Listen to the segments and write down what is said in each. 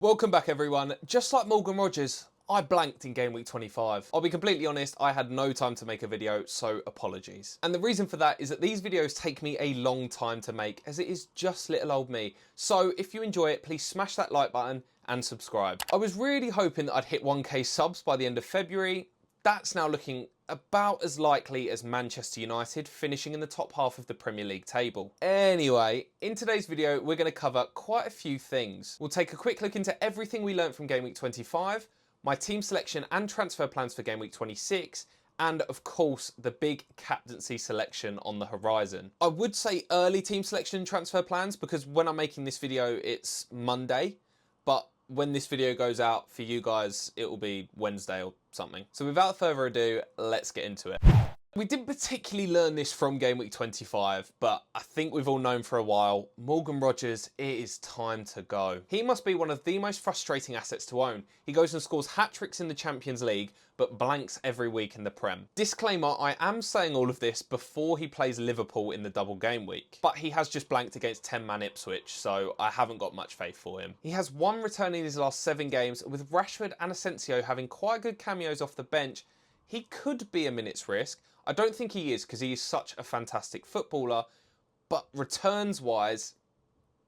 Welcome back everyone. Just like Morgan Rogers, I blanked in game week 25. I'll be completely honest, I had no time to make a video, so apologies. And the reason for that is that these videos take me a long time to make, as it is just little old me. So if you enjoy it, please smash that like button and subscribe. I was really hoping that I'd hit 1k subs by the end of February. That's now looking about as likely as Manchester United finishing in the top half of the Premier League table. Anyway, in today's video, we're going to cover quite a few things. We'll take a quick look into everything we learned from game week 25, my team selection and transfer plans for game week 26, and of course, the big captaincy selection on the horizon. I would say early team selection and transfer plans because when I'm making this video, it's Monday, but when this video goes out for you guys, it will be Wednesday or something. So without further ado, let's get into it. We didn't particularly learn this from game week 25, but I think we've all known for a while, Morgan Rogers, it is time to go. He must be one of the most frustrating assets to own. He goes and scores hat-tricks in the Champions League, but blanks every week in the Prem. Disclaimer, I am saying all of this before he plays Liverpool in the double game week, but he has just blanked against 10-man Ipswich, so I haven't got much faith for him. He has one return in his last 7 games, with Rashford and Asensio having quite good cameos off the bench. He could be a minute's risk. I don't think he is because he is such a fantastic footballer, but returns-wise,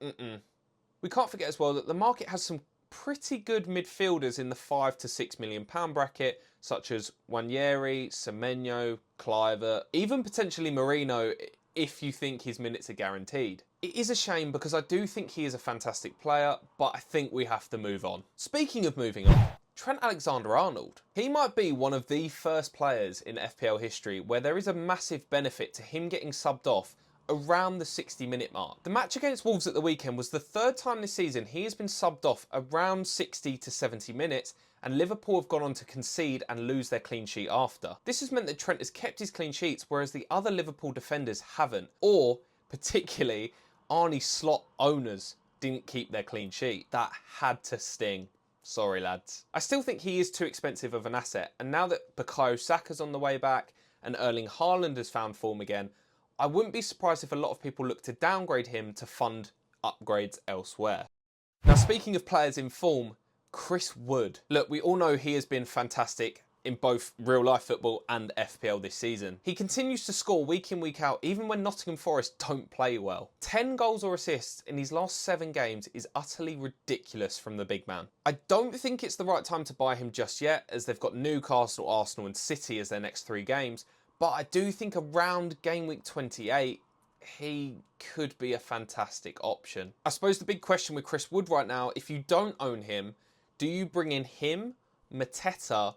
We can't forget as well that the market has some pretty good midfielders in the £5 to £6 million bracket, such as Wanyeri, Semenyo, Kluivert, even potentially Marino if you think his minutes are guaranteed. It is a shame because I do think he is a fantastic player, but I think we have to move on. Speaking of moving on, Trent Alexander-Arnold. He might be one of the first players in FPL history where there is a massive benefit to him getting subbed off around the 60-minute mark. The match against Wolves at the weekend was the 3rd time this season he has been subbed off around 60 to 70 minutes, and Liverpool have gone on to concede and lose their clean sheet after. This has meant that Trent has kept his clean sheets, whereas the other Liverpool defenders haven't, or particularly Arne Slot owners didn't keep their clean sheet. That had to sting. Sorry, lads. I still think he is too expensive of an asset, and now that Bukayo Saka's on the way back and Erling Haaland has found form again, I wouldn't be surprised if a lot of people look to downgrade him to fund upgrades elsewhere. Now, speaking of players in form, Chris Wood. Look, we all know he has been fantastic in both real-life football and FPL this season. He continues to score week in, week out, even when Nottingham Forest don't play well. 10 goals or assists in his last 7 games is utterly ridiculous from the big man. I don't think it's the right time to buy him just yet, as they've got Newcastle, Arsenal and City as their next 3 games, but I do think around game week 28, he could be a fantastic option. I suppose the big question with Chris Wood right now, if you don't own him, do you bring in him, Mateta,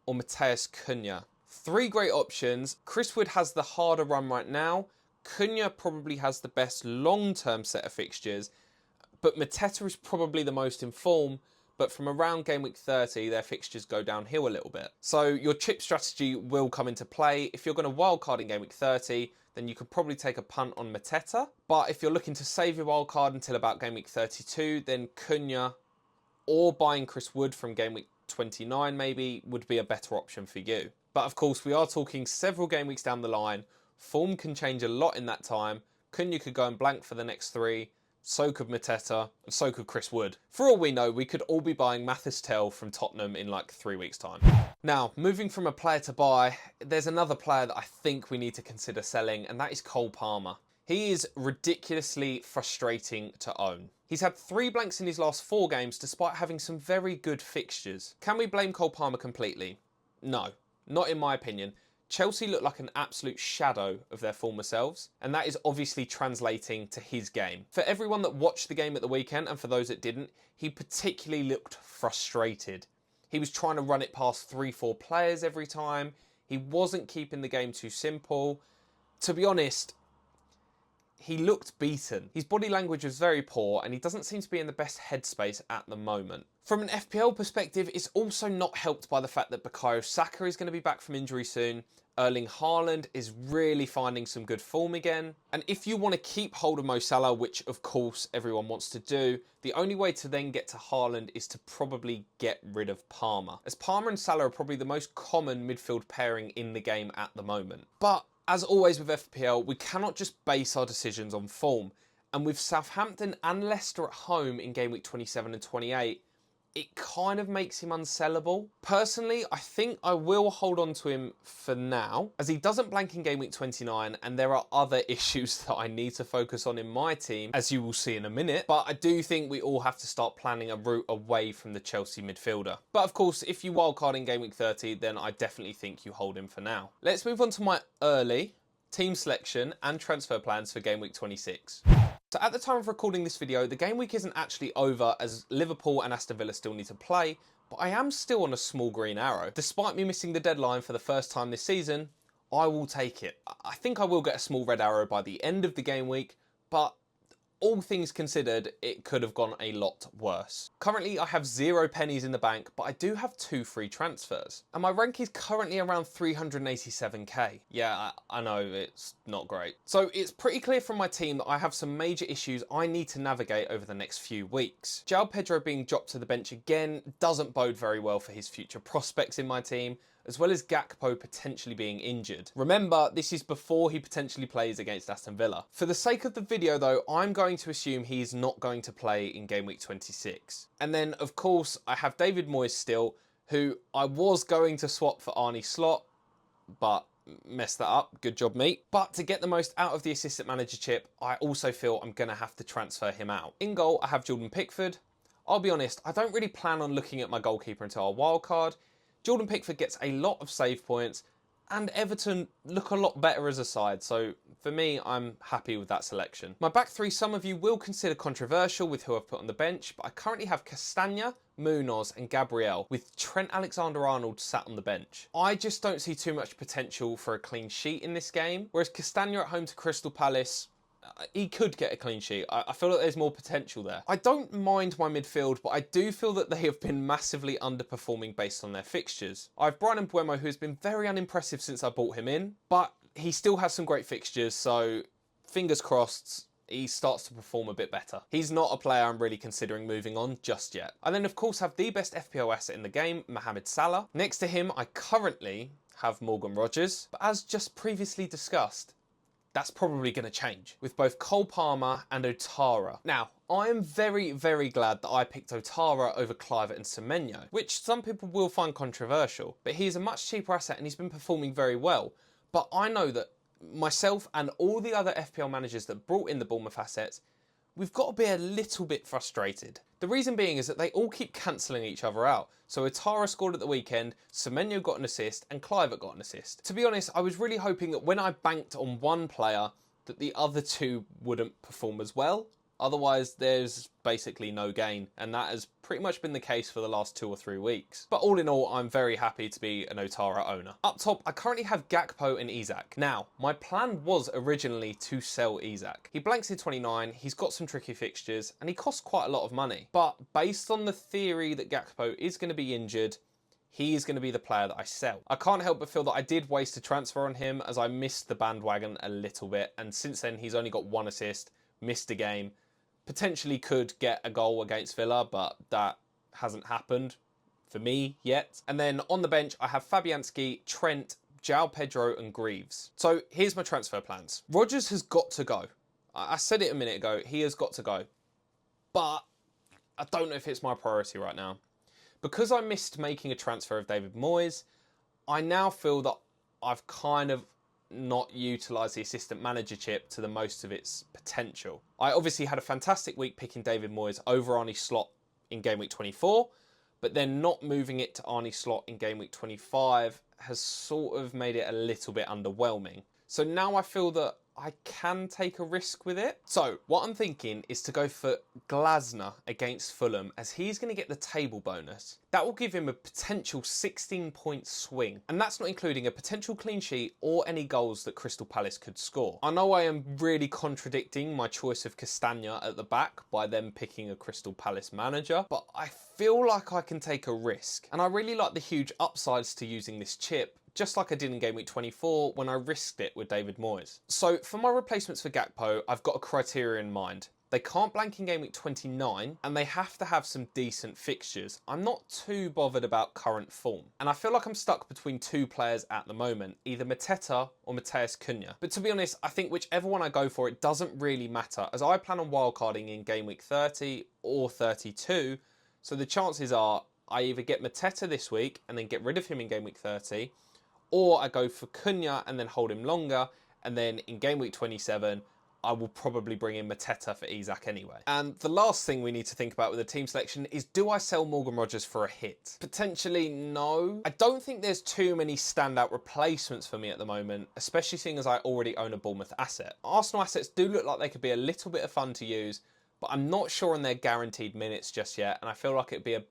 or Matheus Cunha? 3 great options. Chris Wood has the harder run right now. Cunha probably has the best long-term set of fixtures, but Mateta is probably the most in form, but from around game week 30, their fixtures go downhill a little bit. So your chip strategy will come into play. If you're going to wildcard in game week 30, then you could probably take a punt on Mateta. But if you're looking to save your wildcard until about game week 32, then Cunha or buying Chris Wood from game week 29 maybe would be a better option for you. But of course, we are talking several game weeks down the line. Form can change a lot in that time. Cunha could go and blank for the next 3. So could Mateta, and so could Chris Wood. For all we know, we could all be buying Mathis Tel from Tottenham in like 3 weeks' time. Now, moving from a player to buy, there's another player that I think we need to consider selling, and that is Cole Palmer. He is ridiculously frustrating to own. He's had 3 blanks in his last 4 games despite having some very good fixtures. Can we blame Cole Palmer completely? No, not in my opinion. Chelsea look like an absolute shadow of their former selves, and that is obviously translating to his game. For everyone that watched the game at the weekend, and for those that didn't, he particularly looked frustrated. He was trying to run it past 3-4 players every time. He wasn't keeping the game too simple. To be honest, he looked beaten. His body language was very poor, and he doesn't seem to be in the best headspace at the moment. From an FPL perspective, it's also not helped by the fact that Bukayo Saka is going to be back from injury soon. Erling Haaland is really finding some good form again. And if you want to keep hold of Mo Salah, which of course everyone wants to do, the only way to then get to Haaland is to probably get rid of Palmer, as Palmer and Salah are probably the most common midfield pairing in the game at the moment. But as always with FPL, we cannot just base our decisions on form. And with Southampton and Leicester at home in game week 27 and 28, it kind of makes him unsellable. Personally, I think I will hold on to him for now, as he doesn't blank in game week 29, and there are other issues that I need to focus on in my team, as you will see in a minute. But I do think we all have to start planning a route away from the Chelsea midfielder. But of course, if you wildcard in game week 30, then I definitely think you hold him for now. Let's move on to my early team selection and transfer plans for game week 26. So at the time of recording this video, the game week isn't actually over, as Liverpool and Aston Villa still need to play, but I am still on a small green arrow. Despite me missing the deadline for the first time this season, I will take it. I think I will get a small red arrow by the end of the game week, but all things considered, it could have gone a lot worse. Currently, I have 0 pennies in the bank, but I do have 2 free transfers. And my rank is currently around 387k. Yeah, I know, it's not great. So it's pretty clear from my team that I have some major issues I need to navigate over the next few weeks. João Pedro being dropped to the bench again doesn't bode very well for his future prospects in my team, as well as Gakpo potentially being injured. Remember, this is before he potentially plays against Aston Villa. For the sake of the video though, I'm going to assume he's not going to play in game week 26. And then of course, I have David Moyes still, who I was going to swap for Arne Slot, but messed that up. Good job, mate. But to get the most out of the assistant manager chip, I also feel I'm gonna have to transfer him out. In goal, I have Jordan Pickford. I'll be honest, I don't really plan on looking at my goalkeeper until our wild card. Jordan Pickford gets a lot of save points, and Everton look a lot better as a side, so for me, I'm happy with that selection. My back three, some of you will consider controversial with who I've put on the bench, but I currently have Castagna, Munoz and Gabriel, with Trent Alexander-Arnold sat on the bench. I just don't see too much potential for a clean sheet in this game, whereas Castagna at home to Crystal Palace, he could get a clean sheet. I feel like there's more potential there. I don't mind my midfield, but I do feel that they have been massively underperforming based on their fixtures. I have Brian Mbeumo, who's been very unimpressive since I bought him in, but he still has some great fixtures, so fingers crossed he starts to perform a bit better. He's not a player I'm really considering moving on just yet. I then of course have the best FPL asset in the game, Mohamed Salah. Next to him, I currently have Morgan Rogers, but as just previously discussed, that's probably going to change with both Cole Palmer and Otara. Now, I am very, very glad that I picked Otara over Kluivert and Semenyo, which some people will find controversial, but he's a much cheaper asset and he's been performing very well. But I know that myself and all the other FPL managers that brought in the Bournemouth assets, we've got to be a little bit frustrated. The reason being is that they all keep cancelling each other out. So Otara scored at the weekend, Semenyo got an assist, and Kluivert got an assist. To be honest, I was really hoping that when I banked on one player, that the other two wouldn't perform as well. Otherwise, there's basically no gain, and that has pretty much been the case for the last 2 or 3 weeks. But all in all, I'm very happy to be an Otara owner. Up top, I currently have Gakpo and Isak. Now, my plan was originally to sell Isak. He blanks in 29, he's got some tricky fixtures, and he costs quite a lot of money. But based on the theory that Gakpo is going to be injured, he is going to be the player that I sell. I can't help but feel that I did waste a transfer on him, as I missed the bandwagon a little bit, and since then he's only got 1 assist, missed a game, potentially could get a goal against Villa, but that hasn't happened for me yet. And then on the bench, I have Fabianski, Trent, João Pedro and Greaves. So here's my transfer plans. Rodgers has got to go. I said it a minute ago, he has got to go. But I don't know if it's my priority right now. Because I missed making a transfer of David Moyes, I now feel that I've kind of not utilise the assistant manager chip to the most of its potential. I obviously had a fantastic week picking David Moyes over Arne Slot in game week 24, but then not moving it to Arne Slot in game week 25 has sort of made it a little bit underwhelming. So now I feel that I can take a risk with it. So what I'm thinking is to go for Glasner against Fulham, as he's going to get the table bonus. That will give him a potential 16-point swing. And that's not including a potential clean sheet or any goals that Crystal Palace could score. I know I am really contradicting my choice of Castagna at the back by them picking a Crystal Palace manager, but I feel like I can take a risk. And I really like the huge upsides to using this chip, just like I did in game week 24 when I risked it with David Moyes. So for my replacements for Gakpo, I've got a criteria in mind. They can't blank in game week 29 and they have to have some decent fixtures. I'm not too bothered about current form. And I feel like I'm stuck between 2 players at the moment, either Mateta or Matheus Cunha. But to be honest, I think whichever one I go for, it doesn't really matter, as I plan on wildcarding in game week 30 or 32, So the chances are I either get Mateta this week and then get rid of him in game week 30, or I go for Cunha and then hold him longer, and then in game week 27, I will probably bring in Mateta for Isak anyway. And the last thing we need to think about with the team selection is, do I sell Morgan Rogers for a hit? Potentially no. I don't think there's too many standout replacements for me at the moment, especially seeing as I already own a Bournemouth asset. Arsenal assets do look like they could be a little bit of fun to use, but I'm not sure on their guaranteed minutes just yet, and I feel like it'd be a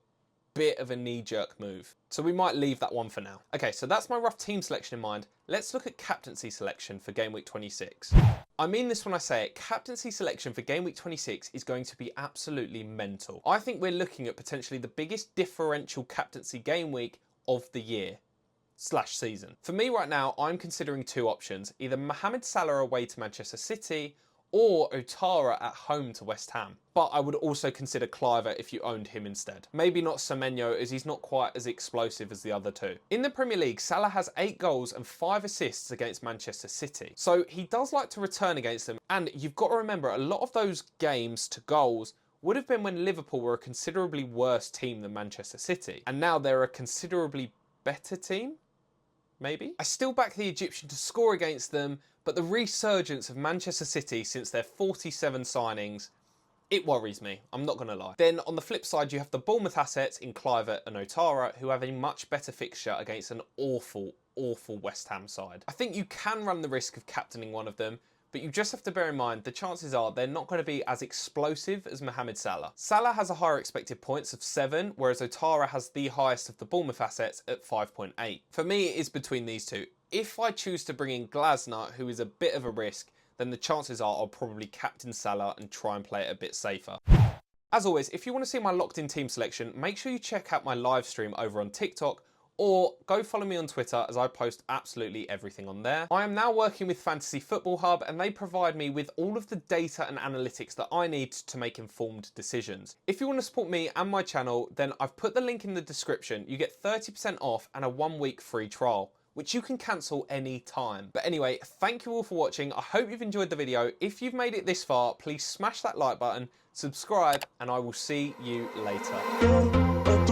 bit of a knee-jerk move. So we might leave that one for now. Okay, so that's my rough team selection in mind. Let's look at captaincy selection for game week 26. I mean this when I say it, captaincy selection for game week 26 is going to be absolutely mental. I think we're looking at potentially the biggest differential captaincy game week of the year / season. For me right now, I'm considering two options, either Mohamed Salah away to Manchester City or Otara at home to West Ham. But I would also consider Cliver if you owned him instead. Maybe not Semenyo, as he's not quite as explosive as the other two. In the Premier League, Salah has 8 goals and 5 assists against Manchester City. So he does like to return against them. And you've got to remember, a lot of those games to goals would have been when Liverpool were a considerably worse team than Manchester City. And now they're a considerably better team? Maybe? I still back the Egyptian to score against them, but the resurgence of Manchester City since their 47 signings, it worries me, I'm not going to lie. Then on the flip side, you have the Bournemouth assets in Cliver and Otara, who have a much better fixture against an awful West Ham side. I think you can run the risk of captaining one of them, but you just have to bear in mind the chances are they're not going to be as explosive as Mohamed Salah. Salah has a higher expected points of 7, whereas Otara has the highest of the Bournemouth assets at 5.8. For me, it is between these two. If I choose to bring in Glasner, who is a bit of a risk, then the chances are I'll probably captain Salah and try and play it a bit safer. As always, if you want to see my locked in team selection, make sure you check out my live stream over on TikTok, or go follow me on Twitter as I post absolutely everything on there. I am now working with Fantasy Football Hub, and they provide me with all of the data and analytics that I need to make informed decisions. If you want to support me and my channel, then I've put the link in the description. You get 30% off and a 1-week free trial, which you can cancel any time. But anyway, thank you all for watching. I hope you've enjoyed the video. If you've made it this far, please smash that like button, subscribe, and I will see you later.